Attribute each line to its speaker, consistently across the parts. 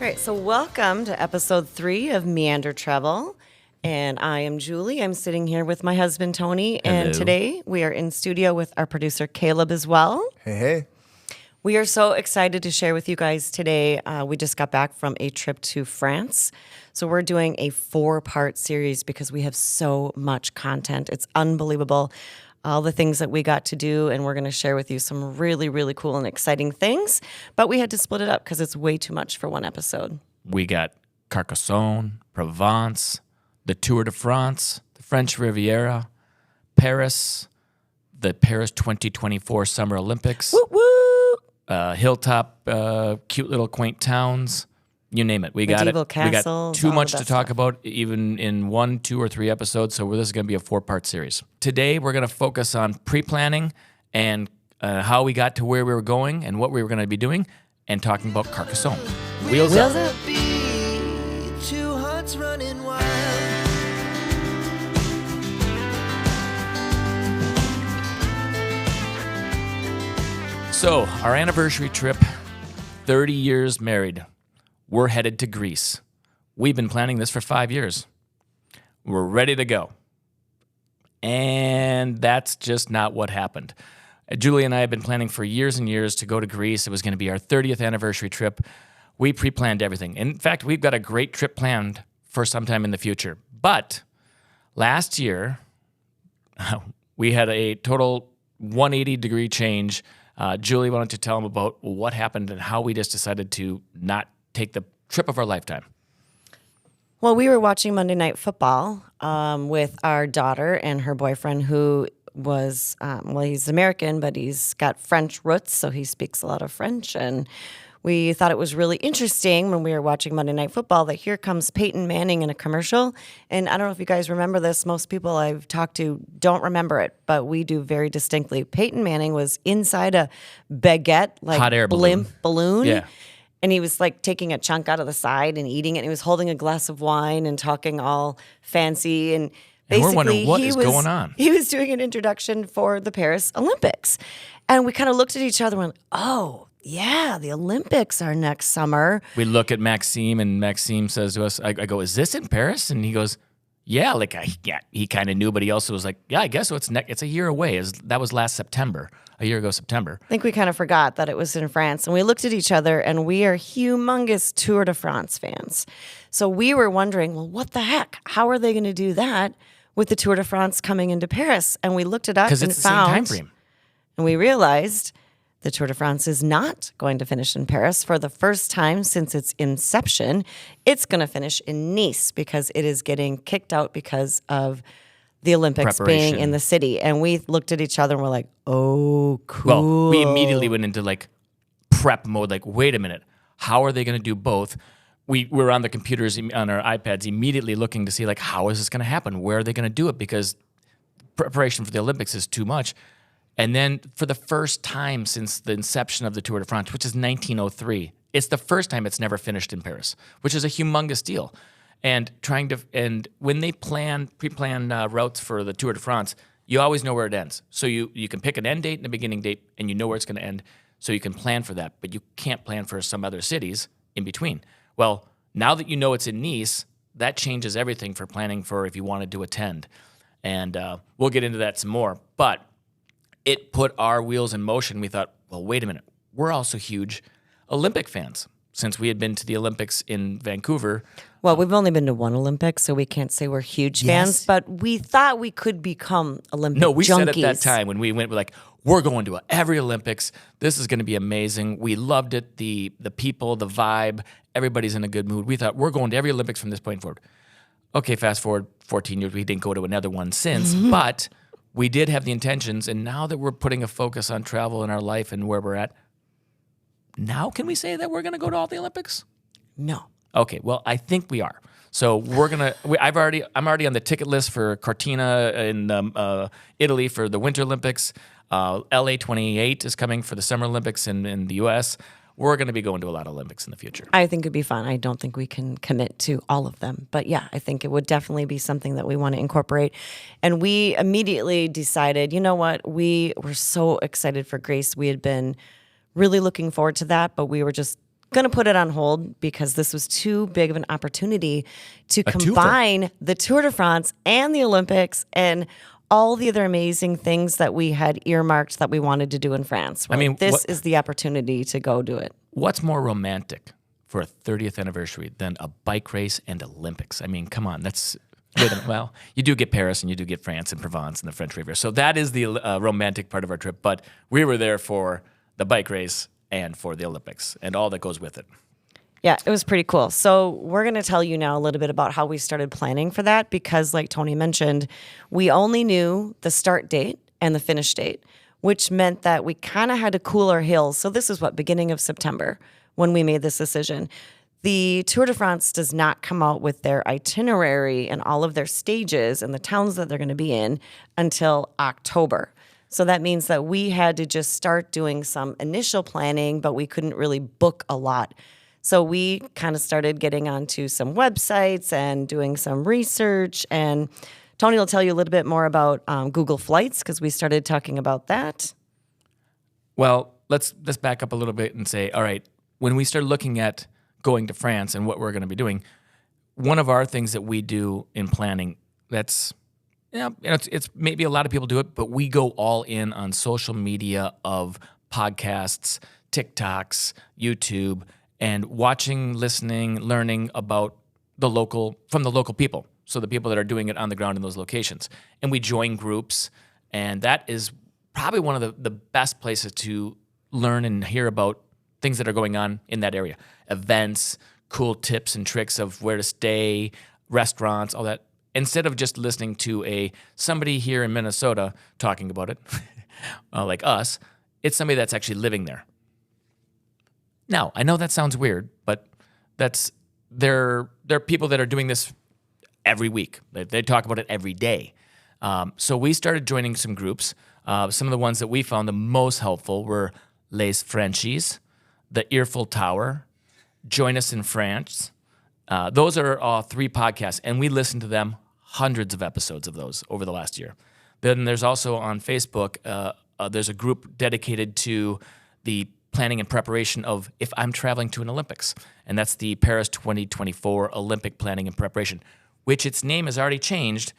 Speaker 1: right, so welcome to episode 3 of Meander Travel. And I am Julie. I'm sitting here with my husband, Tony.
Speaker 2: Hello.
Speaker 1: And today we are in studio with our producer, Caleb, as well.
Speaker 3: Hey.
Speaker 1: We are so excited to share with you guys today. We just got back from a trip to France. So we're doing a 4-part series because we have so much content. It's unbelievable. All the things that we got to do, and we're going to share with you some really, really cool and exciting things. But we had to split it up because it's way too much for one episode.
Speaker 2: We got Carcassonne, Provence, the Tour de France, the French Riviera, Paris, the Paris 2024 Summer Olympics,
Speaker 1: Woo woo!
Speaker 2: Hilltop, cute little quaint towns, you name it. We got
Speaker 1: Medieval
Speaker 2: it. We got
Speaker 1: castles,
Speaker 2: too
Speaker 1: all
Speaker 2: much
Speaker 1: the
Speaker 2: to
Speaker 1: best
Speaker 2: talk
Speaker 1: stuff.
Speaker 2: about, even in 1, 2, or 3 episodes. So this is going to be a 4-part series. Today we're going to focus on pre-planning and how we got to where we were going and what we were going to be doing, and talking about Carcassonne. Wheels up.
Speaker 1: Wheels up.
Speaker 4: Two hearts running wild.
Speaker 2: So, our anniversary trip, 30 years married. We're headed to Greece. We've been planning this for 5 years. We're ready to go. And that's just not what happened. Julie and I have been planning for years and years to go to Greece. It was going to be our 30th anniversary trip. We pre-planned everything. In fact, we've got a great trip planned for sometime in the future. But last year, we had a total 180-degree change. Julie wanted to tell them about what happened and how we just decided to not take the trip of our lifetime.
Speaker 1: Well, we were watching Monday Night Football with our daughter and her boyfriend, who was, he's American, but he's got French roots, so he speaks a lot of French. And we thought it was really interesting when we were watching Monday Night Football that here comes Peyton Manning in a commercial. And I don't know if you guys remember this. Most people I've talked to don't remember it, but we do very distinctly. Peyton Manning was inside a baguette, like
Speaker 2: Hot air
Speaker 1: blimp balloon.
Speaker 2: Yeah.
Speaker 1: And he was like taking a chunk out of the side and eating it. And he was holding a glass of wine and talking all fancy. And
Speaker 2: And we're
Speaker 1: basically,
Speaker 2: wondering what is going on.
Speaker 1: He was doing an introduction for the Paris Olympics. And we kind of looked at each other and went, oh, yeah, the Olympics are next summer.
Speaker 2: We look at Maxime, and Maxime says to us, I go, is this in Paris? And he goes, yeah, he kind of knew, but he also was like, yeah, I guess so. It's a year away. That was last September, a year ago September.
Speaker 1: I think we kind of forgot that it was in France. And we looked at each other, and we are humongous Tour de France fans. So we were wondering, well, what the heck? How are they going to do that with the Tour de France coming into Paris? And we looked it up
Speaker 2: Because
Speaker 1: and
Speaker 2: it's the same time frame.
Speaker 1: And we realized the Tour de France is not going to finish in Paris for the first time since its inception. It's going to finish in Nice because it is getting kicked out because of the Olympics being
Speaker 2: Preparation.
Speaker 1: in the city. And we looked at each other and we're like, oh, cool.
Speaker 2: Well, we immediately went into like prep mode, like, wait a minute, how are they going to do both? We were on the computers, on our iPads, immediately looking to see, like, how is this going to happen? Where are they going to do it? Because preparation for the Olympics is too much. And then for the first time since the inception of the Tour de France, which is 1903, it's the first time it's never finished in Paris, which is a humongous deal. And when they pre-plan routes for the Tour de France, you always know where it ends. So you can pick an end date and a beginning date, and you know where it's going to end. So you can plan for that, but you can't plan for some other cities in between. Well, now that you know it's in Nice, that changes everything for planning for if you wanted to attend. And we'll get into that some more. But it put our wheels in motion. We thought, well, wait a minute. We're also huge Olympic fans since we had been to the Olympics in Vancouver.
Speaker 1: Well, we've only been to one Olympics, so we can't say we're huge fans, but we thought we could become Olympic
Speaker 2: No, we
Speaker 1: junkies.
Speaker 2: said at that time when we went, we're like, we're going to every Olympics. This is going to be amazing. We loved it, the people, the vibe. Everybody's in a good mood. We thought, we're going to every Olympics from this point forward. Okay, fast forward 14 years. We didn't go to another one since, but we did have the intentions. And now that we're putting a focus on travel in our life and where we're at, now can we say that we're going to go to all the Olympics?
Speaker 1: No.
Speaker 2: Okay, well, I think we are. So I'm already on the ticket list for Cortina in Italy for the Winter Olympics. LA 28 is coming for the Summer Olympics in the U.S. We're going to be going to a lot of Olympics in the future.
Speaker 1: I think it'd be fun. I don't think we can commit to all of them. But yeah, I think it would definitely be something that we want to incorporate. And we immediately decided, you know what? We were so excited for Greece. We had been really looking forward to that, but we were just going to put it on hold because this was too big of an opportunity to
Speaker 2: twofer.
Speaker 1: combine the Tour de France and the Olympics and all the other amazing things that we had earmarked that we wanted to do in France. We're like, this is the opportunity to go do it.
Speaker 2: What's more romantic for a 30th anniversary than a bike race and Olympics? I mean, come on, that's... Well, you do get Paris and you do get France and Provence and the French Riviera. So that is the romantic part of our trip. But we were there for the bike race and for the Olympics and all that goes with it.
Speaker 1: Yeah, it was pretty cool. So we're going to tell you now a little bit about how we started planning for that because, like Tony mentioned, we only knew the start date and the finish date, which meant that we kind of had to cool our heels. So this is beginning of September when we made this decision. The Tour de France does not come out with their itinerary and all of their stages and the towns that they're going to be in until October. So that means that we had to just start doing some initial planning, but we couldn't really book a lot. So we kind of started getting onto some websites and doing some research. And Tony will tell you a little bit more about Google Flights because we started talking about that.
Speaker 2: Well, let's back up a little bit and say, all right, when we started looking at going to France and what we're going to be doing, one of our things that we do in planning that's, it's maybe a lot of people do it, but we go all in on social media of podcasts, TikToks, YouTube, and watching, listening, learning about from the local people. So the people that are doing it on the ground in those locations. And we join groups, and that is probably one of the best places to learn and hear about things that are going on in that area. Events, cool tips and tricks of where to stay, restaurants, all that. Instead of just listening to somebody here in Minnesota talking about it, like us, it's somebody that's actually living there. Now, I know that sounds weird, but there are people that are doing this every week. They talk about it every day. So we started joining some groups. Some of the ones that we found the most helpful were Les Frenchies, the Earful Tower, Join Us in France. Those are all 3 podcasts, and we listened to them, hundreds of episodes of those over the last year. Then there's also on Facebook, there's a group dedicated to the planning and preparation of if I'm traveling to an Olympics, and that's the Paris 2024 Olympic Planning and Preparation, which its name has already changed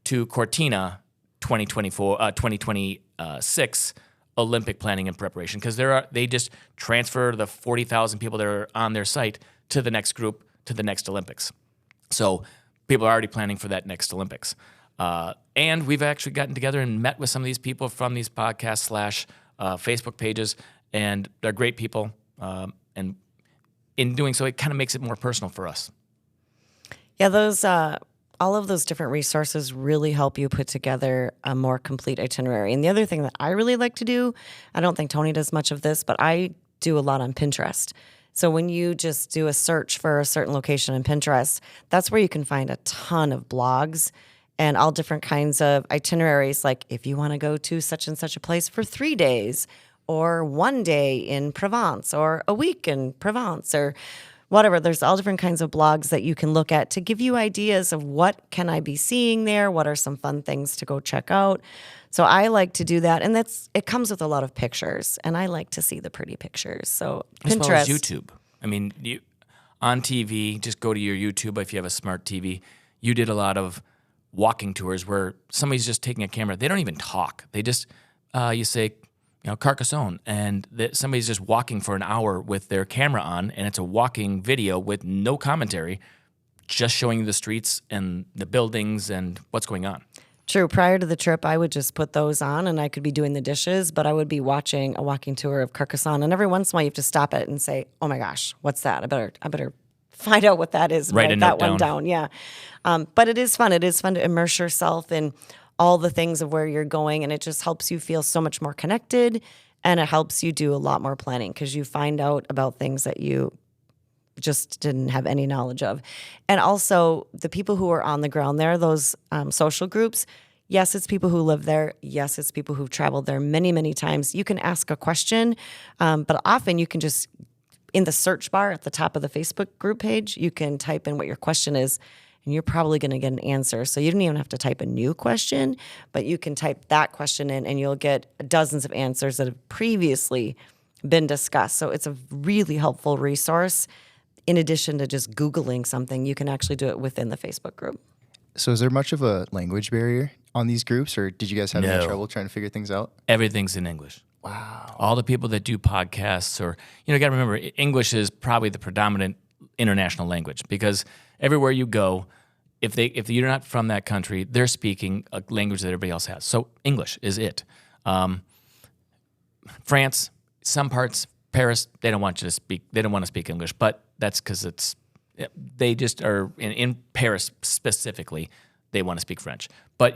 Speaker 2: to Cortina 2026 Olympic Planning and Preparation, because they just transfer the 40,000 people that are on their site to the next group, to the next Olympics. So people are already planning for that next Olympics. And we've actually gotten together and met with some of these people from these podcasts / Facebook pages, and they're great people. And in doing so, it kind of makes it more personal for us.
Speaker 1: Yeah, those all of those different resources really help you put together a more complete itinerary. And the other thing that I really like to do, I don't think Tony does much of this, but I do a lot on Pinterest. So when you just do a search for a certain location in Pinterest, that's where you can find a ton of blogs and all different kinds of itineraries, like if you want to go to such and such a place for 3 days, or 1 day in Provence, or a week in Provence, or whatever. There's all different kinds of blogs that you can look at to give you ideas of what can I be seeing there, what are some fun things to go check out. So I like to do that, and it comes with a lot of pictures, and I like to see the pretty pictures. So
Speaker 2: As
Speaker 1: Pinterest.
Speaker 2: well as YouTube. I mean, on TV, just go to your YouTube if you have a smart TV. You did a lot of walking tours where somebody's just taking a camera. They don't even talk. They just, you say, Carcassonne, and somebody's just walking for an hour with their camera on, and it's a walking video with no commentary, just showing you the streets and the buildings and what's going on.
Speaker 1: True. Prior to the trip, I would just put those on, and I could be doing the dishes, but I would be watching a walking tour of Carcassonne, and every once in a while you have to stop it and say, "Oh my gosh, what's that? I better find out what that is."
Speaker 2: Write
Speaker 1: that one down. Yeah. But it is fun. It is fun to immerse yourself in all the things of where you're going, and it just helps you feel so much more connected, and it helps you do a lot more planning because you find out about things that you just didn't have any knowledge of. And also the people who are on the ground there, those social groups, yes, it's people who live there. Yes, it's people who've traveled there many, many times. You can ask a question, but often you can just, in the search bar at the top of the Facebook group page, you can type in what your question is, and you're probably going to get an answer. So you don't even have to type a new question, but you can type that question in, and you'll get dozens of answers that have previously been discussed. So it's a really helpful resource. In addition to just Googling something, you can actually do it within the Facebook group.
Speaker 3: So is there much of a language barrier on these groups, or did you guys have any
Speaker 2: No.
Speaker 3: trouble trying to figure things out?
Speaker 2: Everything's in English.
Speaker 3: Wow.
Speaker 2: All the people that do podcasts, or you got to remember, English is probably the predominant international language, because everywhere you go, if you're not from that country, they're speaking a language that everybody else has. So English is it. France, some parts, Paris, they don't want you to speak. They don't want to speak English, but that's because they just are in Paris specifically. They want to speak French. But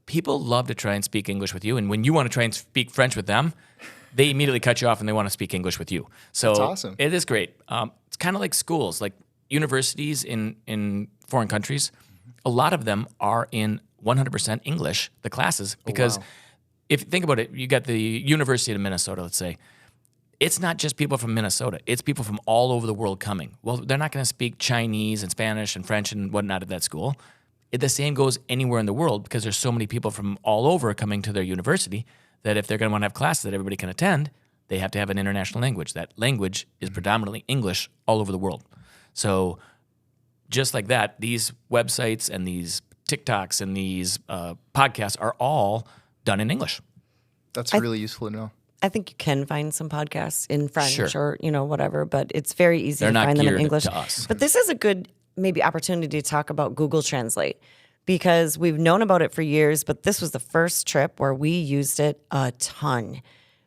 Speaker 2: people love to try and speak English with you, and when you want to try and speak French with them, they immediately cut you off and they want to speak English with you. So
Speaker 3: That's awesome.
Speaker 2: It is great. It's kind of like schools, like universities in foreign countries. A lot of them are in 100% English, the classes, because if you think about it, you got the University of Minnesota, let's say. It's not just people from Minnesota. It's people from all over the world coming. Well, they're not going to speak Chinese and Spanish and French and whatnot at that school. The same goes anywhere in the world, because there's so many people from all over coming to their university that if they're going to want to have classes that everybody can attend, they have to have an international language. That language is predominantly English all over the world. So just like that, these websites and these TikToks and these podcasts are all done in English.
Speaker 3: That's really useful to know.
Speaker 1: I think you can find some podcasts in French
Speaker 2: Sure.
Speaker 1: or whatever, but it's very easy
Speaker 2: They're
Speaker 1: to
Speaker 2: not
Speaker 1: find them in
Speaker 2: geared
Speaker 1: English.
Speaker 2: to us.
Speaker 1: But this is a good maybe opportunity to talk about Google Translate, because we've known about it for years, but this was the first trip where we used it a ton.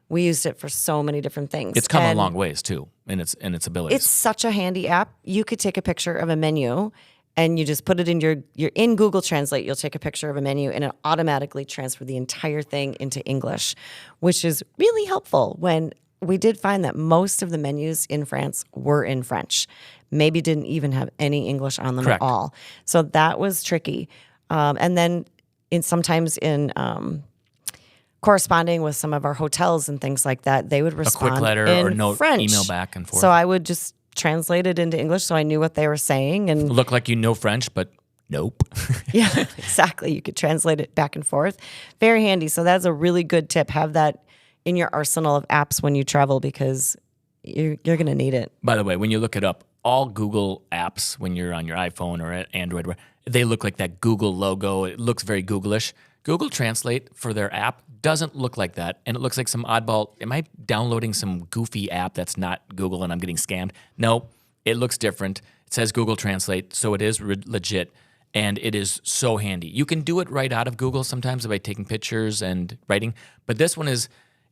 Speaker 1: We used it for so many different things.
Speaker 2: It's come a
Speaker 1: And
Speaker 2: long ways too in its abilities.
Speaker 1: it's such a handy app. You could take a picture of a menu and you just put it in you're in Google Translate. You'll take a picture of a menu and it automatically transfer the entire thing into English, which is really helpful when we did find that most of the menus in France were in French. Maybe didn't even have any English on them
Speaker 2: Correct.
Speaker 1: at all. So that was tricky. And then sometimes in corresponding with some of our hotels and things like that, they would respond
Speaker 2: letter
Speaker 1: in
Speaker 2: or note,
Speaker 1: French.
Speaker 2: email back and forth.
Speaker 1: So I would just translate it into English so I knew what they were saying. And
Speaker 2: Look like you know French, but nope.
Speaker 1: yeah, exactly. You could translate it back and forth. Very handy. So that's a really good tip. Have that in your arsenal of apps when you travel, because you're going to need it.
Speaker 2: By the way, when you look it up, all Google apps, when you're on your iPhone or Android, they look like that Google logo. It looks very Googlish. Google Translate for their app doesn't look like that, and it looks like some oddball. Am I downloading some goofy app that's not Google and I'm getting scammed? No, it looks different. It says Google Translate, so it is legit, and it is so handy. You can do it right out of Google sometimes by taking pictures and writing, but this one is,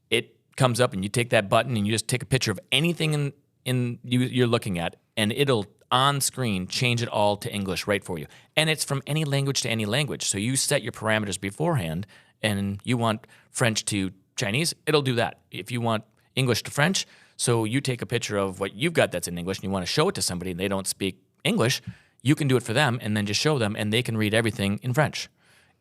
Speaker 2: it comes up and you take that button and you just take a picture of anything you're looking at, and it'll on screen change it all to English right for you. And it's from any language to any language. So you set your parameters beforehand, and you want French to Chinese, it'll do that. If you want English to French, so you take a picture of what you've got that's in English and you want to show it to somebody and they don't speak English, you can do it for them and then just show them, and they can read everything in French.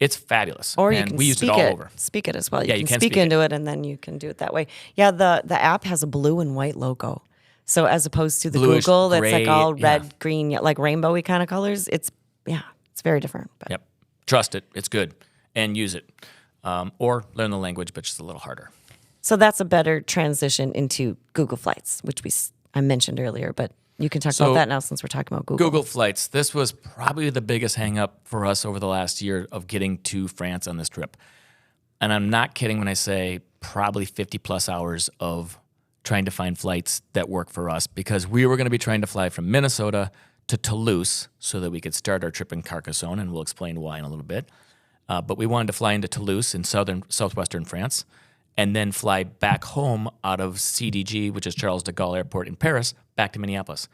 Speaker 2: It's fabulous.
Speaker 1: Or you
Speaker 2: and
Speaker 1: can
Speaker 2: we use
Speaker 1: speak
Speaker 2: it all over.
Speaker 1: Speak it as well.
Speaker 2: Yeah,
Speaker 1: You
Speaker 2: you
Speaker 1: can
Speaker 2: can
Speaker 1: speak
Speaker 2: speak
Speaker 1: into it, and then you can do it that way. Yeah, the app has a blue and white logo. So as opposed to the
Speaker 2: Bluish,
Speaker 1: Google that's like
Speaker 2: gray,
Speaker 1: all red,
Speaker 2: yeah.
Speaker 1: green, like rainbowy kind of colors, it's very different. But
Speaker 2: Yep. Trust it. It's good. And use it. Or learn the language, but just a little harder.
Speaker 1: So that's a better transition into Google Flights, which I mentioned earlier, but you can talk
Speaker 2: So,
Speaker 1: about that now since we're talking about Google.
Speaker 2: Google Flights. This was probably the biggest hang up for us over the last year of getting to France on this trip. And I'm not kidding when I say probably 50 plus hours of trying to find flights that work for us, because we were going to be trying to fly from Minnesota to Toulouse so that we could start our trip in Carcassonne, and we'll explain why in a little bit. But we wanted to fly into Toulouse in southwestern France, and then fly back home out of CDG, which is Charles de Gaulle Airport in Paris, back to Minneapolis.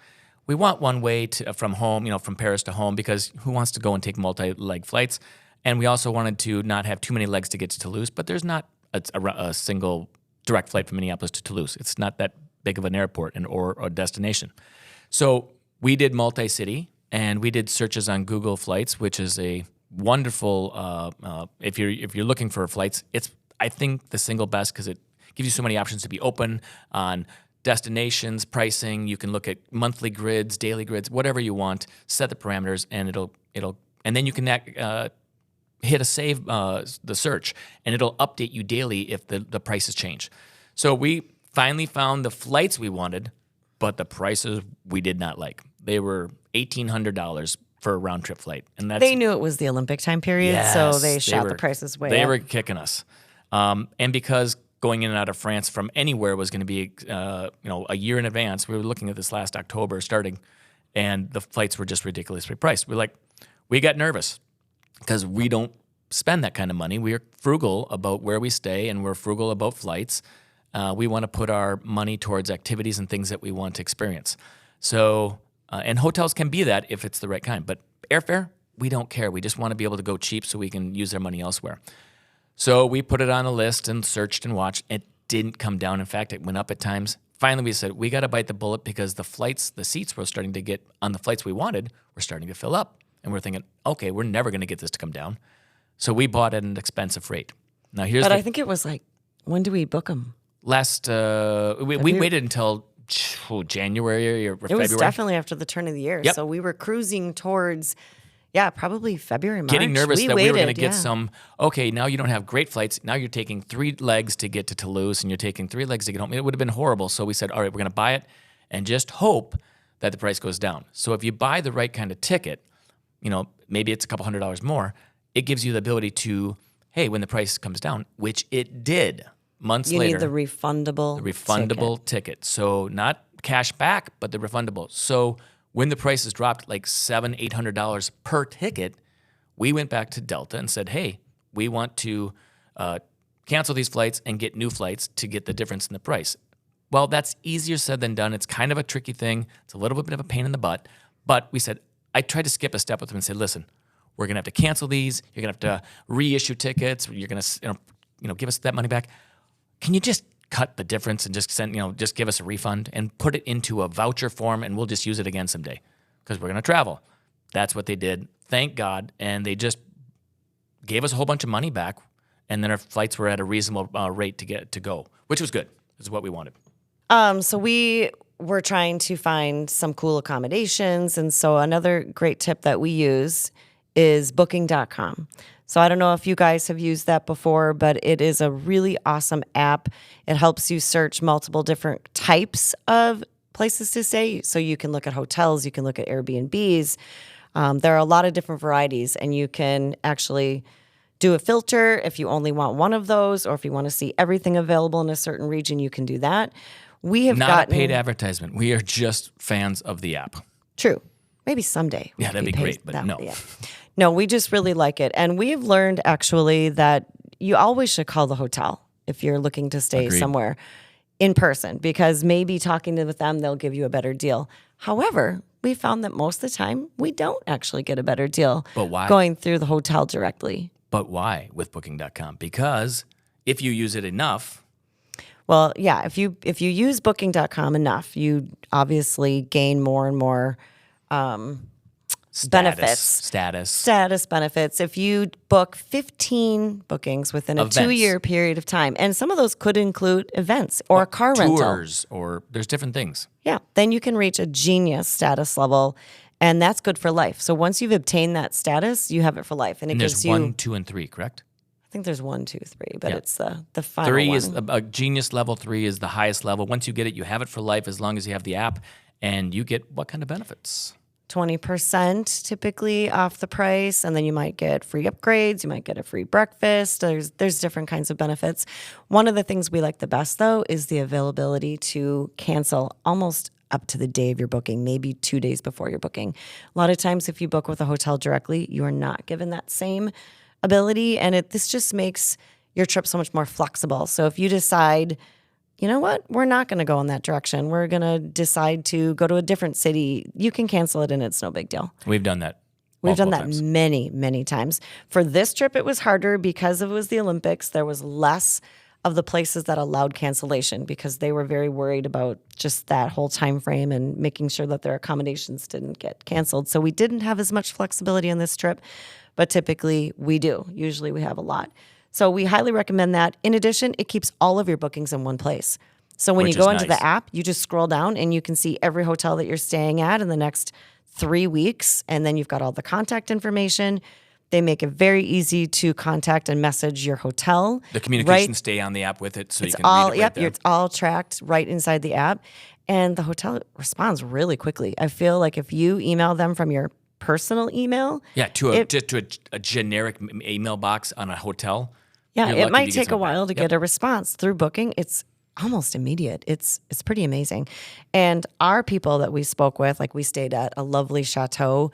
Speaker 2: We want one way from home, from Paris to home, because who wants to go and take multi-leg flights? And we also wanted to not have too many legs to get to Toulouse, but there's not a single direct flight from Minneapolis to Toulouse. It's not that big of an airport or a destination. So we did multi-city, and we did searches on Google Flights, which is a wonderful, if you're looking for flights, it's, I think, the single best, because it gives you so many options to be open on destinations, pricing. You can look at monthly grids, daily grids, whatever you want, set the parameters, and and then you can hit a save the search, and it'll update you daily if the prices change. So we finally found the flights we wanted, but the prices we did not like. They were $1,800 for a round trip flight, and that's
Speaker 1: They knew it was the Olympic time period, so they shot the prices way
Speaker 2: They
Speaker 1: up.
Speaker 2: were kicking us, and because going in and out of France from anywhere was going to be, a year in advance. We were looking at this last October starting, and the flights were just ridiculously priced. We got nervous because we don't spend that kind of money. We are frugal about where we stay, and we're frugal about flights. We want to put our money towards activities and things that we want to experience. So, and hotels can be that if it's the right kind. But airfare, we don't care. We just want to be able to go cheap so we can use our money elsewhere. So we put it on a list and searched and watched. It didn't come down. In fact, it went up at times. Finally, we said, we got to bite the bullet because the seats were starting to get, on the flights we wanted, were starting to fill up. And we're thinking, okay, we're never going to get this to come down. So we bought at an expensive rate. Now
Speaker 1: But I think it was like, when do we book them?
Speaker 2: We waited until January or February.
Speaker 1: It was definitely after the turn of the year.
Speaker 2: Yep.
Speaker 1: So we were cruising towards, probably February, March.
Speaker 2: Getting nervous that we were going to get
Speaker 1: yeah.
Speaker 2: some, okay, now you don't have great flights. Now you're taking 3 legs to get to Toulouse and you're taking 3 legs to get home. It would have been horrible. So we said, all right, we're going to buy it and just hope that the price goes down. So if you buy the right kind of ticket, maybe it's a couple $100 more, it gives you the ability to, hey, when the price comes down, which it did months later.
Speaker 1: You need the refundable
Speaker 2: ticket. So not cash back, but the refundable. So when the prices dropped like $700-800 per ticket, we went back to Delta and said, hey, we want to cancel these flights and get new flights to get the difference in the price. Well, that's easier said than done. It's kind of a tricky thing. It's a little bit of a pain in the butt. But we said, I tried to skip a step with them and say, listen, we're going to have to cancel these. You're going to have to reissue tickets. You're going to give us that money back. Can you just cut the difference and just just give us a refund and put it into a voucher form and we'll just use it again someday because we're going to travel. That's what they did. Thank God. And they just gave us a whole bunch of money back. And then our flights were at a reasonable rate to go, which was good. This is what we wanted.
Speaker 1: So we were trying to find some cool accommodations. And so another great tip that we use is booking.com. So I don't know if you guys have used that before, but it is a really awesome app. It helps you search multiple different types of places to stay. So you can look at hotels, you can look at Airbnbs. There are a lot of different varieties, and you can actually do a filter if you only want one of those, or if you want to see everything available in a certain region, you can do that. We have
Speaker 2: Not a paid advertisement. We are just fans of the app.
Speaker 1: True. Maybe someday.
Speaker 2: Yeah, that'd be great, but no.
Speaker 1: Yeah. No, we just really like it. And we've learned actually that you always should call the hotel if you're looking to stay
Speaker 2: Agreed.
Speaker 1: somewhere in person, because maybe talking with them, they'll give you a better deal. However, we found that most of the time we don't actually get a better deal
Speaker 2: But why?
Speaker 1: going through the hotel directly.
Speaker 2: But why with booking.com? Because if you use it enough,
Speaker 1: Well, yeah, if you use booking.com enough, you obviously gain more and more benefits. Status benefits. If you book 15 bookings within a
Speaker 2: Events.
Speaker 1: 2-year period of time, and some of those could include events or a car rental.
Speaker 2: tours, or there's different things.
Speaker 1: Yeah, then you can reach a genius status level, and that's good for life. So once you've obtained that status, you have it for life. And it
Speaker 2: And
Speaker 1: gives
Speaker 2: there's
Speaker 1: you,
Speaker 2: 1, 2, and 3, correct?
Speaker 1: I think there's 1, 2, 3, but
Speaker 2: Yeah.
Speaker 1: it's the final
Speaker 2: 3
Speaker 1: one.
Speaker 2: is a genius level. 3 is the highest level. Once you get it, you have it for life as long as you have the app, and you get what kind of benefits?
Speaker 1: 20% typically off the price, and then you might get free upgrades, you might get a free breakfast. There's different kinds of benefits. One of the things we like the best, though, is the availability to cancel almost up to the day of your booking, maybe 2 days before your booking. A lot of times if you book with a hotel directly, you are not given that same ability, and this just makes your trip so much more flexible. So if you decide, you know what, we're not going to go in that direction, we're going to decide to go to a different city, you can cancel it and it's no big deal.
Speaker 2: We've done that.
Speaker 1: We've done
Speaker 2: multiple
Speaker 1: that
Speaker 2: times.
Speaker 1: many, many times. For this trip, it was harder because it was the Olympics. There was less of the places that allowed cancellation because they were very worried about just that whole time frame and making sure that their accommodations didn't get canceled. So we didn't have as much flexibility on this trip, but typically we do. Usually we have a lot. So we highly recommend that. In addition, it keeps all of your bookings in one place. So when
Speaker 2: Which
Speaker 1: you go
Speaker 2: is
Speaker 1: into
Speaker 2: nice.
Speaker 1: the app, you just scroll down and you can see every hotel that you're staying at in the next 3 weeks. And then you've got all the contact information. They make it very easy to contact and message your hotel.
Speaker 2: The communications stay on the app with it, so you can read it right there.
Speaker 1: It's all tracked right inside the app. And the hotel responds really quickly. I feel like if you email them from your personal email.
Speaker 2: Yeah, to a generic email box on a hotel.
Speaker 1: Yeah,
Speaker 2: you're
Speaker 1: it
Speaker 2: lucky
Speaker 1: might
Speaker 2: to get
Speaker 1: take a
Speaker 2: something
Speaker 1: while
Speaker 2: back.
Speaker 1: to get a response. Through Booking, it's almost immediate. It's pretty amazing. And our people that we spoke with, like we stayed at a lovely chateau.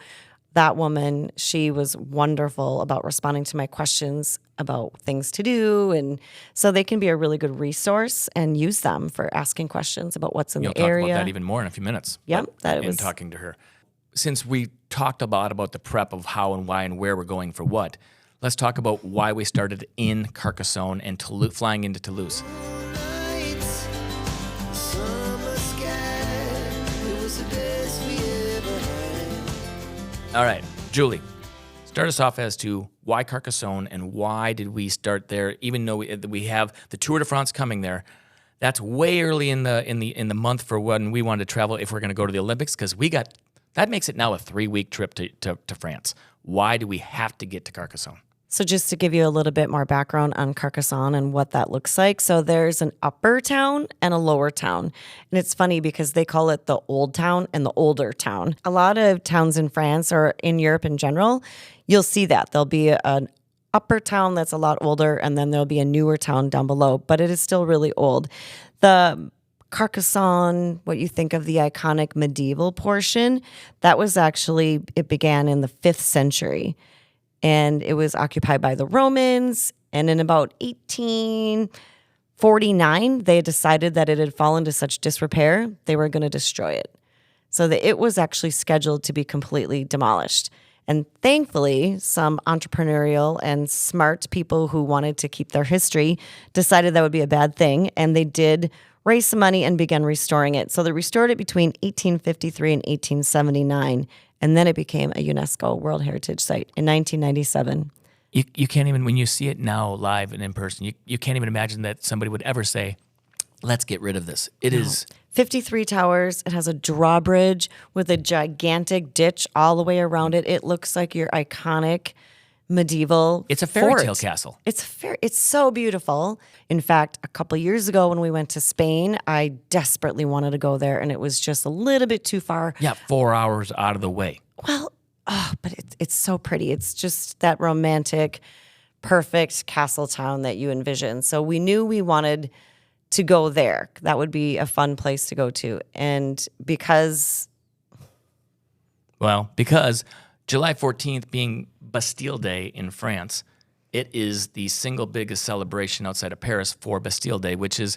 Speaker 1: That woman, she was wonderful about responding to my questions about things to do. And so they can be a really good resource and use them for asking questions about what's in
Speaker 2: You'll
Speaker 1: the
Speaker 2: talk
Speaker 1: area.
Speaker 2: about that even more in a few minutes.
Speaker 1: Yep,
Speaker 2: And talking to her. Since we talked about the prep of how and why and where we're going for what, let's talk about why we started in Carcassonne and flying into Toulouse.
Speaker 4: Nights, summer sky, it was the best we ever had.
Speaker 2: All right, Julie, start us off as to why Carcassonne and why did we start there, even though we have the Tour de France coming there. That's way early in the month for when we wanted to travel if we're going to go to the Olympics, because that makes it now a 3-week trip to France. Why do we have to get to Carcassonne?
Speaker 1: So just to give you a little bit more background on Carcassonne and what that looks like. So there's an upper town and a lower town. And it's funny because they call it the old town and the older town. A lot of towns in France or in Europe in general, you'll see that. There'll be an upper town that's a lot older, and then there'll be a newer town down below, but it is still really old. The Carcassonne, what you think of the iconic medieval portion, that was actually, it began in the 5th century. And it was occupied by the Romans. And in about 1849, they decided that it had fallen to such disrepair, they were going to destroy it. So that it was actually scheduled to be completely demolished. And thankfully, some entrepreneurial and smart people who wanted to keep their history decided that would be a bad thing. And they did raise some money and began restoring it. So they restored it between 1853 and 1879. And then it became a UNESCO World Heritage Site in 1997.
Speaker 2: You can't even, when you see it now live and in person, you can't even imagine that somebody would ever say, let's get rid of this. It is
Speaker 1: 53 towers. It has a drawbridge with a gigantic ditch all the way around it. It looks like your iconic medieval
Speaker 2: It's a fairy
Speaker 1: fort.
Speaker 2: tale castle.
Speaker 1: It's so beautiful. In fact, a couple years ago when we went to Spain, I desperately wanted to go there, and it was just a little bit too far.
Speaker 2: Yeah, 4 hours out of the way.
Speaker 1: Well, but it's so pretty. It's just that romantic, perfect castle town that you envision. So we knew we wanted to go there. That would be a fun place to go to. And because
Speaker 2: July 14th being Bastille Day in France, it is the single biggest celebration outside of Paris for Bastille Day, which is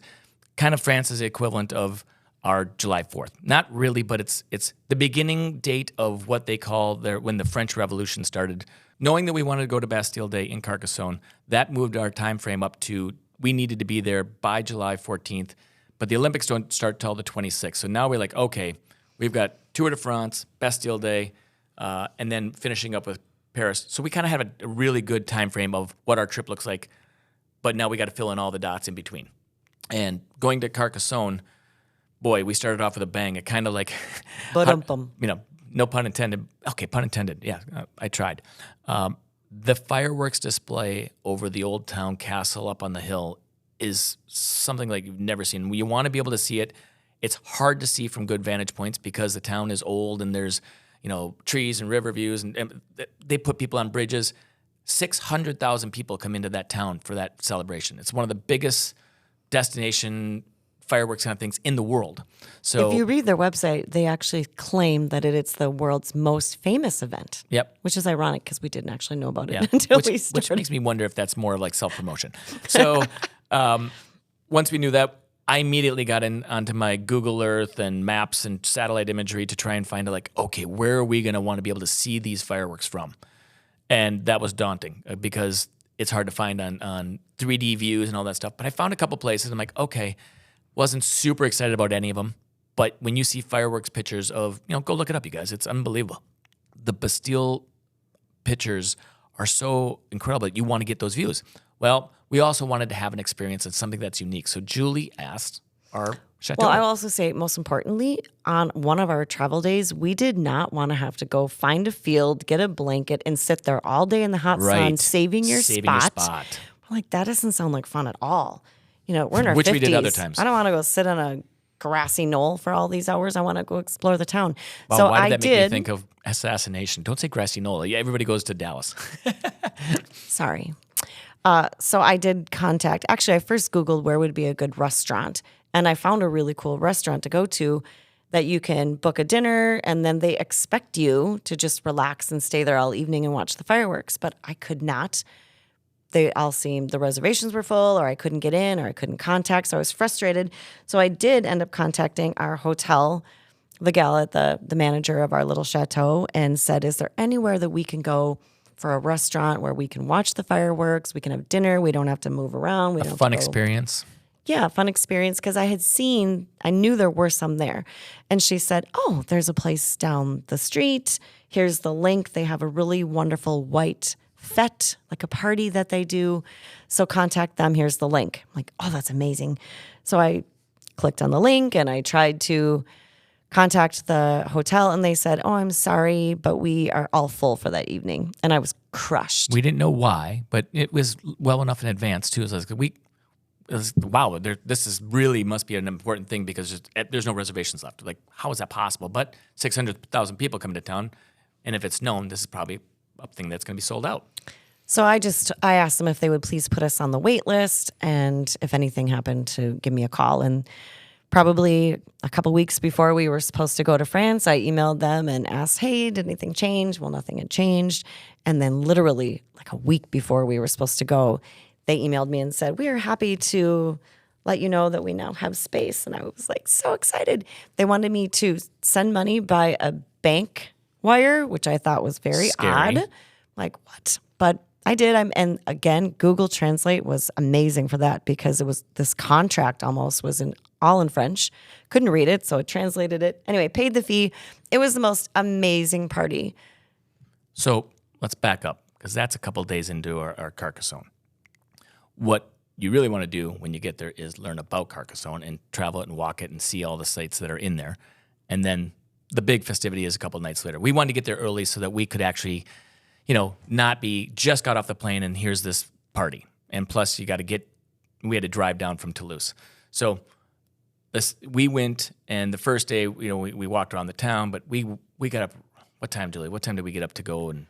Speaker 2: kind of France's equivalent of our July 4th. Not really, but it's the beginning date of what they call when the French Revolution started. Knowing that we wanted to go to Bastille Day in Carcassonne, that moved our time frame up to we needed to be there by July 14th, but the Olympics don't start till the 26th. So now we're like, okay, we've got Tour de France, Bastille Day, and then finishing up with Paris. So we kind of have a really good time frame of what our trip looks like, but now we got to fill in all the dots in between. And going to Carcassonne, boy, we started off with a bang. It kind of like,
Speaker 1: Ba-dum-bum.
Speaker 2: No pun intended. Okay, pun intended. Yeah, I tried. The fireworks display over the old town castle up on the hill is something like you've never seen. You want to be able to see it. It's hard to see from good vantage points because the town is old and there's trees and river views, and they put people on bridges. 600,000 people come into that town for that celebration. It's one of the biggest destination fireworks kind of things in the world. So
Speaker 1: if you read their website, they actually claim that it's the world's most famous event.
Speaker 2: Yep.
Speaker 1: Which is ironic because we didn't actually know about it until we started.
Speaker 2: Which makes me wonder if that's more like self-promotion. So once we knew that, I immediately got onto my Google Earth and maps and satellite imagery to try and find okay, where are we going to want to be able to see these fireworks from? And that was daunting because it's hard to find on 3D views and all that stuff. But I found a couple places. I'm like, okay, wasn't super excited about any of them. But when you see fireworks pictures of, go look it up, you guys. It's unbelievable. The Bastille pictures are so incredible that you want to get those views. Well, we also wanted to have an experience that's something that's unique. So Julie asked our chateau.
Speaker 1: Well, I will also say, most importantly, on one of our travel days, we did not want to have to go find a field, get a blanket, and sit there all day in the hot sun,
Speaker 2: Right.
Speaker 1: saving your
Speaker 2: Saving your
Speaker 1: spot.
Speaker 2: spot.
Speaker 1: I'm like, that doesn't sound like fun at all. You know, we're in our
Speaker 2: Which
Speaker 1: 50s.
Speaker 2: we did other times.
Speaker 1: I don't want to go sit on a grassy knoll for all these hours. I want to go explore the town.
Speaker 2: Wow,
Speaker 1: So
Speaker 2: why did
Speaker 1: I
Speaker 2: that make
Speaker 1: did.
Speaker 2: me think of assassination? Don't say grassy knoll. Yeah, everybody goes to Dallas.
Speaker 1: Sorry. So I did contact. Actually, I first Googled where would be a good restaurant, and I found a really cool restaurant to go to that you can book a dinner, and then they expect you to just relax and stay there all evening and watch the fireworks. But I could not. They all seemed the reservations were full, or I couldn't get in, or I couldn't contact. So I was frustrated. So I did end up contacting our hotel, the gal at the manager of our little chateau, and said, "Is there anywhere that we can go for a restaurant where we can watch the fireworks? We can have dinner. We don't have to move around. We don't have
Speaker 2: Fun
Speaker 1: to go."
Speaker 2: experience.
Speaker 1: Yeah, fun experience, because I knew there were some there. And she said, "Oh, there's a place down the street. Here's the link. They have a really wonderful white fete, like a party that they do. So contact them. Here's the link." I'm like, "Oh, that's amazing." So I clicked on the link and I tried to contact the hotel, and they said, "Oh, I'm sorry, but we are all full for that evening." And I was crushed.
Speaker 2: We didn't know why, but it was well enough in advance too. So it was, wow, this is really must be an important thing because there's no reservations left. Like, how is that possible? But 600,000 people come to town, and if it's known, this is probably a thing that's going to be sold out.
Speaker 1: So I asked them if they would please put us on the wait list, and if anything happened, to give me a call. And probably a couple weeks before we were supposed to go to France, I emailed them and asked, "Hey, did anything change?" Well, nothing had changed. And then literally like a week before we were supposed to go, they emailed me and said, "We are happy to let you know that we now have space." And I was like so excited. They wanted me to send money by a bank wire, which I thought was very
Speaker 2: Scary.
Speaker 1: odd. Like, what? But I did. And again, Google Translate was amazing for that, because it was this contract almost was all in French. Couldn't read it, so it translated it. Anyway, paid the fee. It was the most amazing party.
Speaker 2: So let's back up, because that's a couple days into our Carcassonne. What you really want to do when you get there is learn about Carcassonne and travel it and walk it and see all the sites that are in there. And then the big festivity is a couple nights later. We wanted to get there early so that we could actually, not be just got off the plane and here's this party. And plus we had to drive down from Toulouse. So we went, and the first day, we walked around the town, but we got up. What time, Julie? What time did we get up to go? And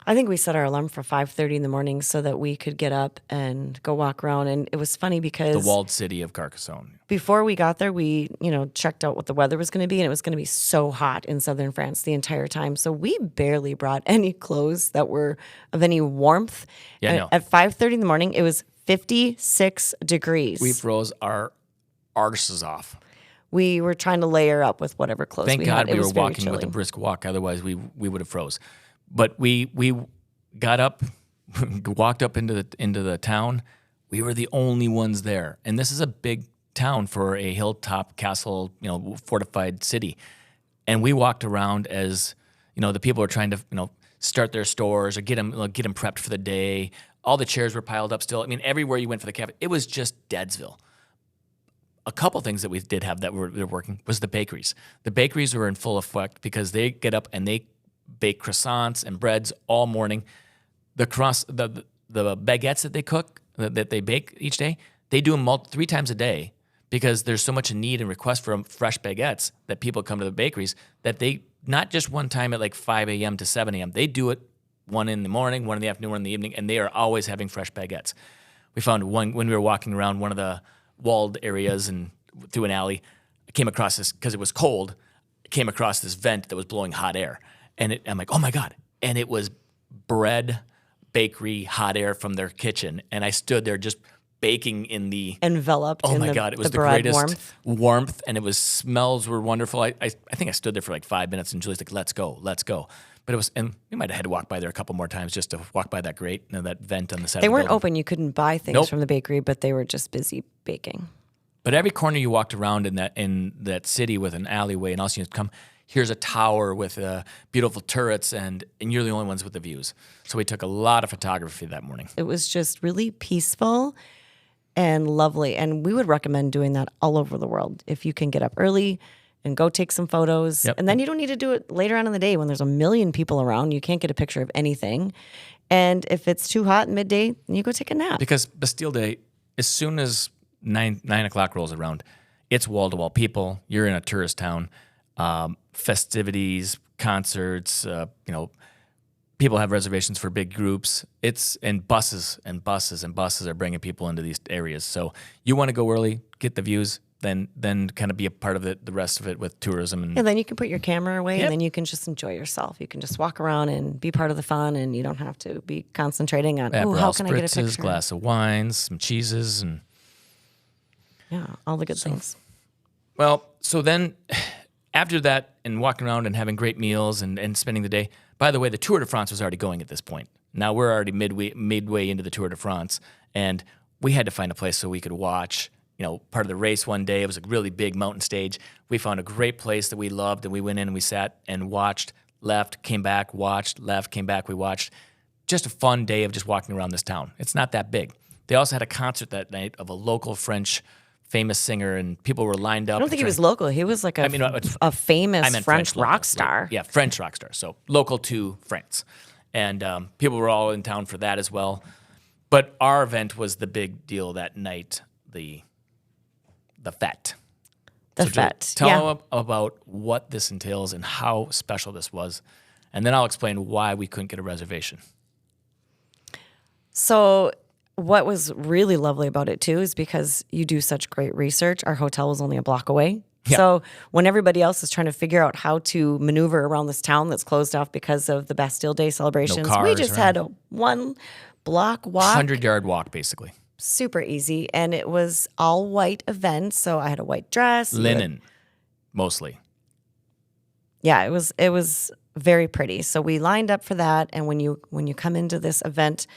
Speaker 1: I think we set our alarm for 5:30 in the morning so that we could get up and go walk around. And it was funny because
Speaker 2: the walled city of Carcassonne.
Speaker 1: before we got there, we, checked out what the weather was going to be, and it was going to be so hot in southern France the entire time. So we barely brought any clothes that were of any warmth.
Speaker 2: Yeah,
Speaker 1: And
Speaker 2: no.
Speaker 1: At 5:30 in the morning, it was 56 degrees.
Speaker 2: We froze our arses off.
Speaker 1: We were trying to layer up with whatever clothes
Speaker 2: Thank
Speaker 1: we
Speaker 2: God
Speaker 1: had. It
Speaker 2: we
Speaker 1: was
Speaker 2: were
Speaker 1: very
Speaker 2: walking with a
Speaker 1: chilly.
Speaker 2: brisk walk. Otherwise, we would have froze. But we got up, walked up into the town. We were the only ones there, and this is a big town for a hilltop castle, fortified city. And we walked around as the people were trying to start their stores or get them prepped for the day. All the chairs were piled up still. I mean, everywhere you went for the cafe, it was just Deadsville. A couple things that we did have that were working was the bakeries. The bakeries were in full effect because they get up and they bake croissants and breads all morning. The baguettes that they cook, that they bake each day, they do them 3 times a day because there's so much need and request for fresh baguettes that people come to the bakeries that they, not just one time at like 5 a.m. to 7 a.m., they do it one in the morning, one in the afternoon, one in the evening, and they are always having fresh baguettes. We found one when we were walking around one of the walled areas and through an alley. I came across this, because it was cold, I came across this vent that was blowing hot air. And I'm like, oh my God. And it was bread, bakery, hot air from their kitchen. And I stood there just baking in the
Speaker 1: Enveloped
Speaker 2: oh
Speaker 1: in
Speaker 2: my
Speaker 1: the,
Speaker 2: God, it was the
Speaker 1: bread
Speaker 2: greatest warmth, and it smells were wonderful. I think I stood there for like 5 minutes, and Julie's like, let's go. But it was, and we might have had to walk by there a couple more times just to walk by that grate, that vent on the side
Speaker 1: They
Speaker 2: of the
Speaker 1: weren't
Speaker 2: building.
Speaker 1: open. You couldn't buy things
Speaker 2: Nope.
Speaker 1: from the bakery, but they were just busy baking.
Speaker 2: But every corner you walked around in that city with an alleyway, and also you come, here's a tower with beautiful turrets, and you're the only ones with the views. So we took a lot of photography that morning.
Speaker 1: It was just really peaceful. and lovely. And we would recommend doing that all over the world. If you can get up early and go take some photos.
Speaker 2: Yep.
Speaker 1: And then you don't need to do it later on in the day when there's a million people around. You can't get a picture of anything. And if it's too hot midday, you go take a nap.
Speaker 2: Because Bastille Day, as soon as 9 o'clock rolls around, it's wall-to-wall people. You're in a tourist town. Festivities, concerts, people have reservations for big groups. And buses are bringing people into these areas. So you want to go early, get the views, then kind of be a part of the rest of it with tourism. And
Speaker 1: then you can put your camera away
Speaker 2: Yep.
Speaker 1: and then you can just enjoy yourself. You can just walk around and be part of the fun, and you don't have to be concentrating on,
Speaker 2: Aperol
Speaker 1: how can I get a
Speaker 2: spritzes,
Speaker 1: picture?
Speaker 2: glass of wines, some cheeses, and
Speaker 1: Yeah, all the good things.
Speaker 2: well, so then after that and walking around and having great meals and spending the day, by the way, the Tour de France was already going at this point. Now we're already midway into the Tour de France, and we had to find a place so we could watch, part of the race one day. It was a really big mountain stage. We found a great place that we loved, and we went in and we sat and watched, left, came back, watched, left, came back, we watched. Just a fun day of just walking around this town. It's not that big. They also had a concert that night of a local French famous singer, and people were lined up.
Speaker 1: I don't think he was local. He was like a famous
Speaker 2: I meant
Speaker 1: French
Speaker 2: local.
Speaker 1: rock star.
Speaker 2: Yeah, French rock star. So local to France. And people were all in town for that as well. But our event was the big deal that night, the fete.
Speaker 1: The
Speaker 2: So
Speaker 1: fete.
Speaker 2: Tell them about what this entails and how special this was. And then I'll explain why we couldn't get a reservation.
Speaker 1: So what was really lovely about it too is because you do such great research. Our hotel was only a block away.
Speaker 2: Yeah.
Speaker 1: So when everybody else is trying to figure out how to maneuver around this town that's closed off because of the Bastille Day celebrations, we
Speaker 2: cars
Speaker 1: just
Speaker 2: around.
Speaker 1: had a 1 block walk.
Speaker 2: 100-yard walk, basically.
Speaker 1: Super easy. And it was all white event. So I had a white dress.
Speaker 2: Linen, mostly.
Speaker 1: Yeah, it was very pretty. So we lined up for that. And when you come into this event,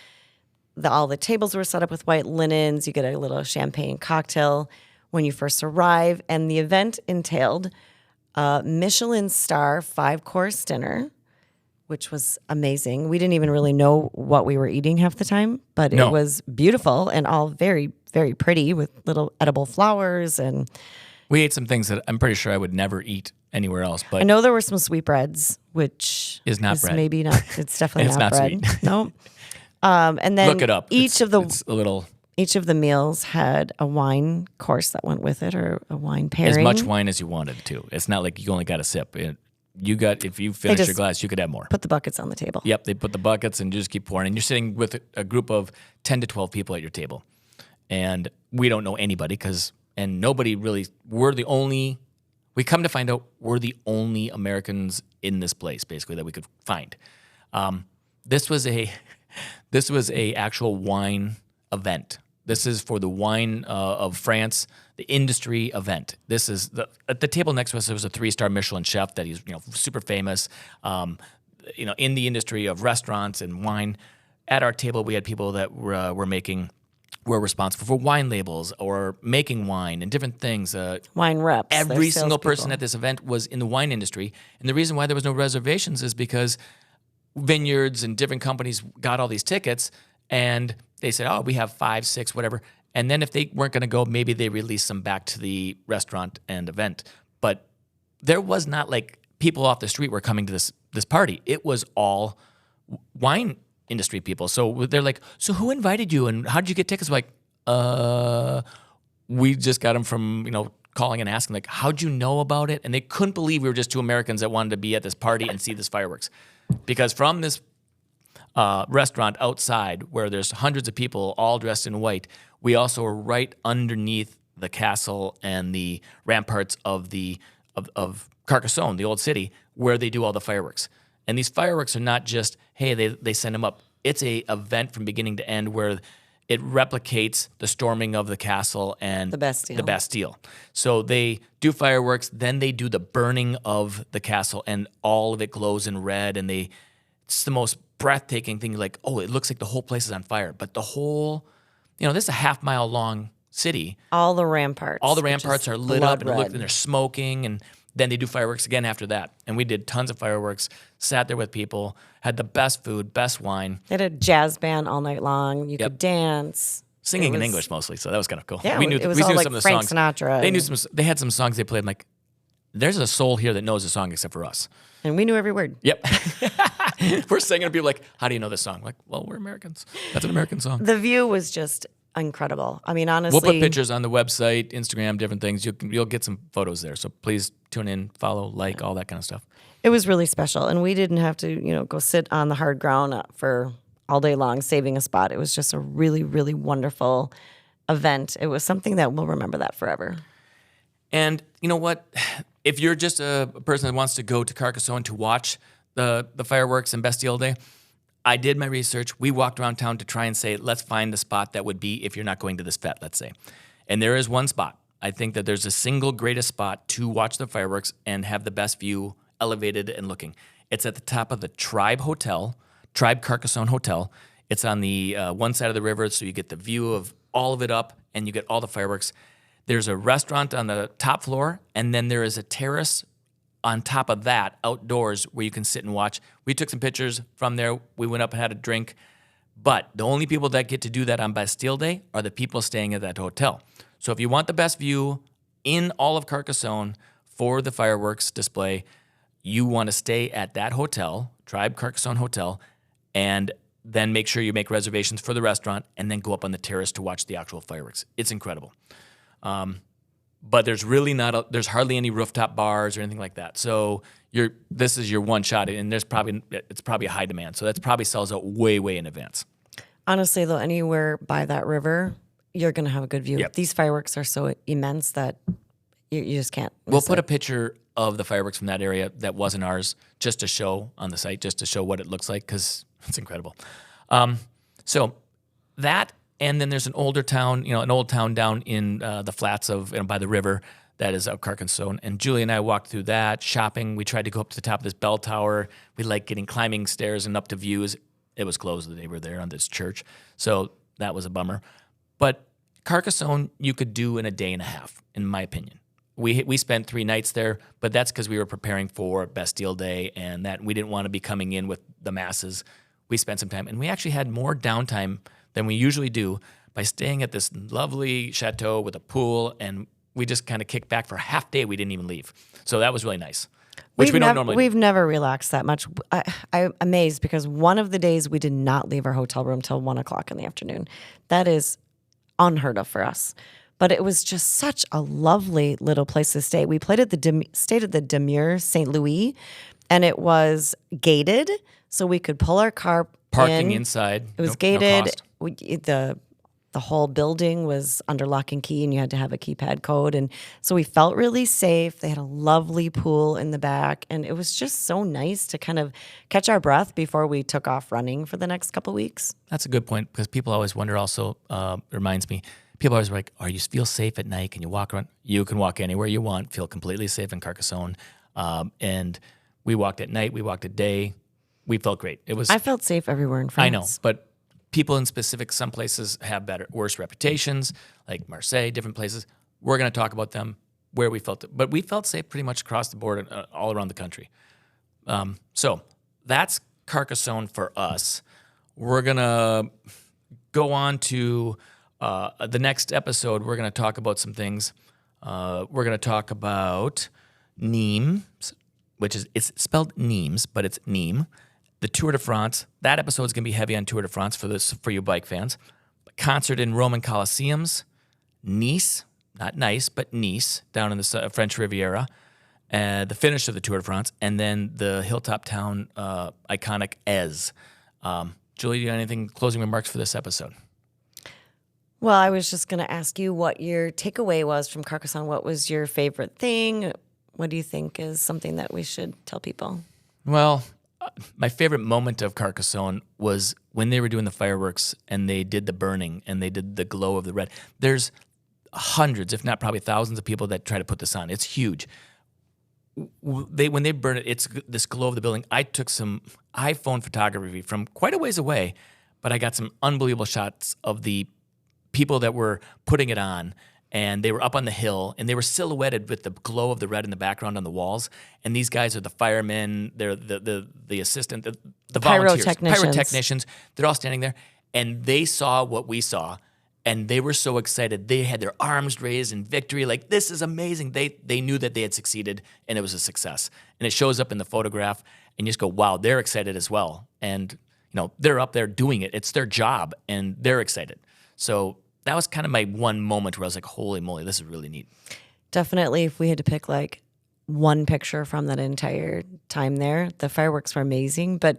Speaker 1: all the tables were set up with white linens. You get a little champagne cocktail when you first arrive. And the event entailed a Michelin star 5-course dinner, which was amazing. We didn't even really know what we were eating half the time, but
Speaker 2: No.
Speaker 1: it was beautiful and all very, very pretty with little edible flowers. And
Speaker 2: We ate some things that I'm pretty sure I would never eat anywhere else. But
Speaker 1: I know there were some sweetbreads, which
Speaker 2: Is not bread.
Speaker 1: maybe not. It's definitely
Speaker 2: It's
Speaker 1: not
Speaker 2: not
Speaker 1: bread.
Speaker 2: sweet.
Speaker 1: No. And then
Speaker 2: look it up.
Speaker 1: Each
Speaker 2: it's a little
Speaker 1: of the meals had a wine course that went with it, or a wine pairing.
Speaker 2: as much wine as you wanted to. It's not like you only got a sip. If you finish your
Speaker 1: just
Speaker 2: glass, you could have more.
Speaker 1: Put the buckets on the table.
Speaker 2: Yep, they put the buckets and you just keep pouring. And you're sitting with a group of 10 to 12 people at your table. And we don't know anybody and nobody really, we come to find out we're the only Americans in this place, basically, that we could find. This was a actual wine event. This is for the wine of France, the industry event. This is at the table next to us. There was a 3-star Michelin chef that he's super famous, in the industry of restaurants and wine. At our table, we had people that were responsible for wine labels or making wine and different things.
Speaker 1: Wine reps. they're
Speaker 2: Every single person
Speaker 1: salespeople.
Speaker 2: at this event was in the wine industry, and the reason why there was no reservations is because vineyards and different companies got all these tickets, and they said, "Oh, we have 5, 6, whatever." And then if they weren't going to go, maybe they released them back to the restaurant and event. But there was not like people off the street were coming to this party. It was all wine industry people. So they're like, "So who invited you, and how did you get tickets?" We're like, we just got them from calling and asking, like, "How'd you know about it?" And they couldn't believe we were just 2 Americans that wanted to be at this party and see this fireworks, because from this restaurant outside where there's hundreds of people all dressed in white, we also are right underneath the castle and the ramparts of Carcassonne, the old city, where they do all the fireworks. And these fireworks are not just, hey, they send them up. It's a event from beginning to end where it replicates the storming of the castle and
Speaker 1: The Bastille.
Speaker 2: the Bastille. So they do fireworks, then they do the burning of the castle, and all of it glows in red, and it's the most breathtaking thing. Like, oh, it looks like the whole place is on fire. But the whole, this is a half-mile long city.
Speaker 1: All the ramparts.
Speaker 2: All the
Speaker 1: which
Speaker 2: ramparts
Speaker 1: is
Speaker 2: are lit up,
Speaker 1: blood red.
Speaker 2: and they're smoking, and then they do fireworks again after that. And we did tons of fireworks, sat there with people, had the best food, best wine.
Speaker 1: They had a jazz band all night long. You
Speaker 2: Yep.
Speaker 1: could dance.
Speaker 2: singing in
Speaker 1: was-
Speaker 2: English mostly, so that was kind of cool.
Speaker 1: Yeah,
Speaker 2: we knew
Speaker 1: it was
Speaker 2: we
Speaker 1: all
Speaker 2: knew
Speaker 1: like
Speaker 2: some of the
Speaker 1: Frank
Speaker 2: songs.
Speaker 1: Sinatra
Speaker 2: They knew
Speaker 1: and-
Speaker 2: some. They had some songs they played. I'm like, there's a soul here that knows the song except for us.
Speaker 1: And we knew every word.
Speaker 2: Yep. We're singing and people are like, how do you know this song? Like, well, we're Americans. That's an American song.
Speaker 1: The view was just incredible. I mean, honestly.
Speaker 2: We'll put pictures on the website, Instagram, different things. You'll get some photos there. So please tune in, follow, like, all that kind of stuff.
Speaker 1: It was really special. And we didn't have to, go sit on the hard ground for all day long saving a spot. It was just a really, really wonderful event. It was something that we'll remember that forever.
Speaker 2: And you know what? If you're just a person that wants to go to Carcassonne to watch the fireworks and Bastille Day, I did my research. We walked around town to try and say, let's find the spot that would be if you're not going to this fete, let's say. And there is one spot. I think that there's a single greatest spot to watch the fireworks and have the best view elevated and looking. It's at the top of the Tribe Carcassonne Hotel. It's on the one side of the river, so you get the view of all of it up and you get all the fireworks. There's a restaurant on the top floor, and then there is a terrace on top of that outdoors where you can sit and watch. We took some pictures from there. We went up and had a drink. But the only people that get to do that on Bastille Day are the people staying at that hotel. So if you want the best view in all of Carcassonne for the fireworks display, you want to stay at that hotel, Tribe Carcassonne Hotel, and then make sure you make reservations for the restaurant and then go up on the terrace to watch the actual fireworks. It's incredible. But there's really there's hardly any rooftop bars or anything like that. So this is your one shot, and it's probably a high demand. So that probably sells out way, way in advance.
Speaker 1: Honestly, though, anywhere by that river, you're going to have a good view.
Speaker 2: Yep.
Speaker 1: These fireworks are so immense that you just can't miss
Speaker 2: We'll put
Speaker 1: it.
Speaker 2: a picture of the fireworks from that area that wasn't ours just to show on the site, just to show what it looks like, because it's incredible. So that, and then there's an older town, an old town down in the flats of by the river that is Carcassonne. And Julie and I walked through that, shopping. We tried to go up to the top of this bell tower. We like climbing stairs and up to views. It was closed the day we were there on this church. So that was a bummer. But Carcassonne, you could do in a day and a half, in my opinion. We spent 3 nights there, but that's because we were preparing for Bastille Day and that we didn't want to be coming in with the masses. We spent some time, and we actually had more downtime than we usually do by staying at this lovely chateau with a pool, and we just kind of kicked back for a half day. We didn't even leave. So that was really nice, which we don't normally do.
Speaker 1: We've never relaxed that much. I'm amazed because one of the days we did not leave our hotel room till 1:00 in the afternoon. That is unheard of for us. But it was just such a lovely little place to stay. We stayed at the Demure St. Louis, and it was gated, so we could pull our car
Speaker 2: Parking
Speaker 1: in.
Speaker 2: inside.
Speaker 1: It was
Speaker 2: no
Speaker 1: gated.
Speaker 2: cost.
Speaker 1: The whole building was under lock and key, and you had to have a keypad code. And so we felt really safe. They had a lovely pool in the back, and it was just so nice to kind of catch our breath before we took off running for the next couple weeks.
Speaker 2: That's a good point because people always wonder also, reminds me, people always like, are you feel safe at night? Can you walk around? You can walk anywhere you want, feel completely safe in Carcassonne. And we walked at night, we walked at day. We felt great.
Speaker 1: I felt safe everywhere in France.
Speaker 2: I know, but people in specific, some places have worse reputations, like Marseille, different places. We're going to talk about them where we felt it. But we felt safe pretty much across the board, all around the country. So that's Carcassonne for us. We're going to go on to the next episode. We're going to talk about some things. We're going to talk about Nîmes, it's spelled Nîmes, but it's Nîmes. The Tour de France. That episode is going to be heavy on Tour de France for you bike fans. Concert in Roman Colosseums. Nice, not nice, but Nice, down in the French Riviera. The finish of the Tour de France. And then the hilltop town, iconic Aix. Julie, do you have anything, closing remarks for this episode?
Speaker 1: Well, I was just going to ask you what your takeaway was from Carcassonne. What was your favorite thing? What do you think is something that we should tell people?
Speaker 2: Well, my favorite moment of Carcassonne was when they were doing the fireworks and they did the burning and they did the glow of the red. There's hundreds, if not probably thousands of people that try to put this on. It's huge. When they burn it, it's this glow of the building. I took some iPhone photography from quite a ways away, but I got some unbelievable shots of the people that were putting it on. And they were up on the hill, and they were silhouetted with the glow of the red in the background on the walls. And these guys are the firemen, they're the assistant, the volunteers,
Speaker 1: Pyrotechnicians.
Speaker 2: pyrotechnicians. They're all standing there, and they saw what we saw, And they were so excited. They had their arms raised in victory. Like, this is amazing. They knew that they had succeeded, and it was a success. And it shows up in the photograph, and you just go, wow, they're excited as well. And, they're up there doing it. It's their job, and they're excited. So that was kind of my one moment where I was like, holy moly, this is really neat.
Speaker 1: Definitely, if we had to pick like one picture from that entire time there, the fireworks were amazing. But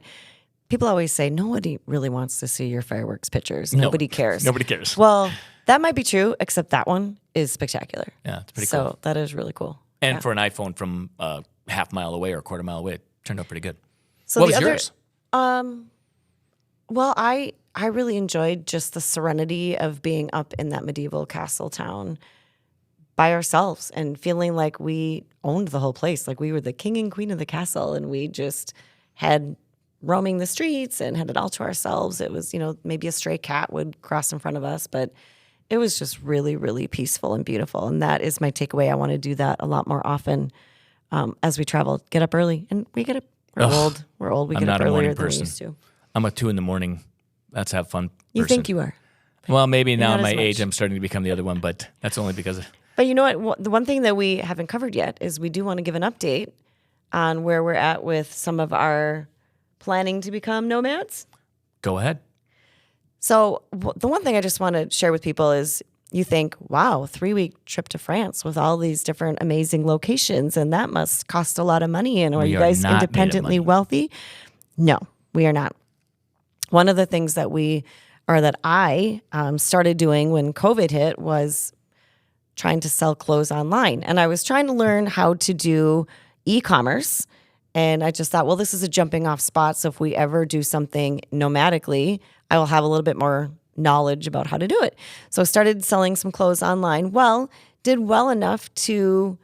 Speaker 1: people always say nobody really wants to see your fireworks pictures. Nobody cares.
Speaker 2: Nobody cares.
Speaker 1: Well, that might be true, except that one is spectacular.
Speaker 2: Yeah, it's pretty cool.
Speaker 1: So that is really cool.
Speaker 2: And for an iPhone from a half mile away or a quarter mile away, it turned out pretty good.
Speaker 1: So
Speaker 2: what was yours?
Speaker 1: Well, I really enjoyed just the serenity of being up in that medieval castle town by ourselves and feeling like we owned the whole place. Like we were the king and queen of the castle, and we just had roaming the streets and had it all to ourselves. It was, maybe a stray cat would cross in front of us, but it was just really, really peaceful and beautiful. And that is my takeaway. I want to do that a lot more often as we travel. Get up early, and we get up. We're old. We're old. We
Speaker 2: I'm
Speaker 1: get
Speaker 2: not
Speaker 1: up
Speaker 2: a morning
Speaker 1: earlier than we
Speaker 2: person.
Speaker 1: used to.
Speaker 2: I'm a 2 a.m. Let's have fun.
Speaker 1: You
Speaker 2: person.
Speaker 1: think you are?
Speaker 2: Well, maybe now
Speaker 1: not
Speaker 2: at my
Speaker 1: as much.
Speaker 2: age, I'm starting to become the other one, but that's only because
Speaker 1: But you know what? The one thing that we haven't covered yet is we do want to give an update on where we're at with some of our planning to become nomads.
Speaker 2: go ahead.
Speaker 1: So the one thing I just want to share with people is you think, wow, 3-week trip to France with all these different amazing locations, and that must cost a lot of money. And are
Speaker 2: We
Speaker 1: you
Speaker 2: are
Speaker 1: guys
Speaker 2: not made of
Speaker 1: independently
Speaker 2: money.
Speaker 1: wealthy? No, we are not. One of the things that I started doing when COVID hit was trying to sell clothes online. And I was trying to learn how to do e-commerce. And I just thought, well, this is a jumping off spot. So if we ever do something nomadically, I will have a little bit more knowledge about how to do it. So I started selling some clothes online. Well, did well enough to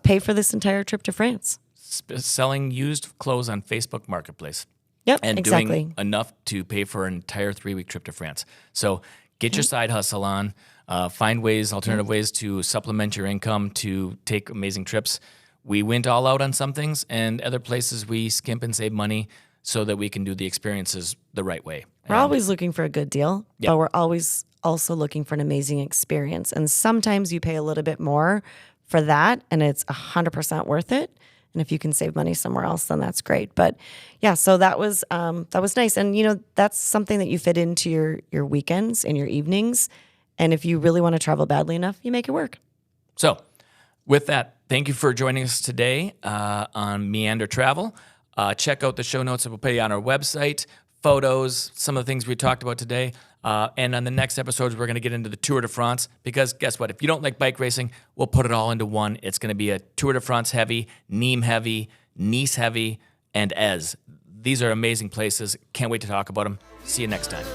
Speaker 1: pay for this entire trip to France.
Speaker 2: Selling used clothes on Facebook Marketplace.
Speaker 1: Yep,
Speaker 2: And
Speaker 1: exactly.
Speaker 2: doing enough to pay for an entire 3-week trip to France. So get your side hustle on. Find alternative ways to supplement your income to take amazing trips. We went all out on some things, and other places we skimp and save money so that we can do the experiences the right way.
Speaker 1: We're always looking for a good deal,
Speaker 2: Yeah.
Speaker 1: but we're always also looking for an amazing experience. And sometimes you pay a little bit more for that, and it's 100% worth it. And if you can save money somewhere else, then that's great. But yeah, so that was nice. And that's something that you fit into your weekends and your evenings. And if you really want to travel badly enough, you make it work.
Speaker 2: So, with that, thank you for joining us today on Meander Travel. Check out the show notes that we'll put on our website, photos, some of the things we talked about today. And on the next episodes, we're going to get into the Tour de France because guess what? If you don't like bike racing, we'll put it all into one. It's going to be a Tour de France heavy, Nîmes heavy, Nice heavy, and Ez. These are amazing places. Can't wait to talk about them. See you next time.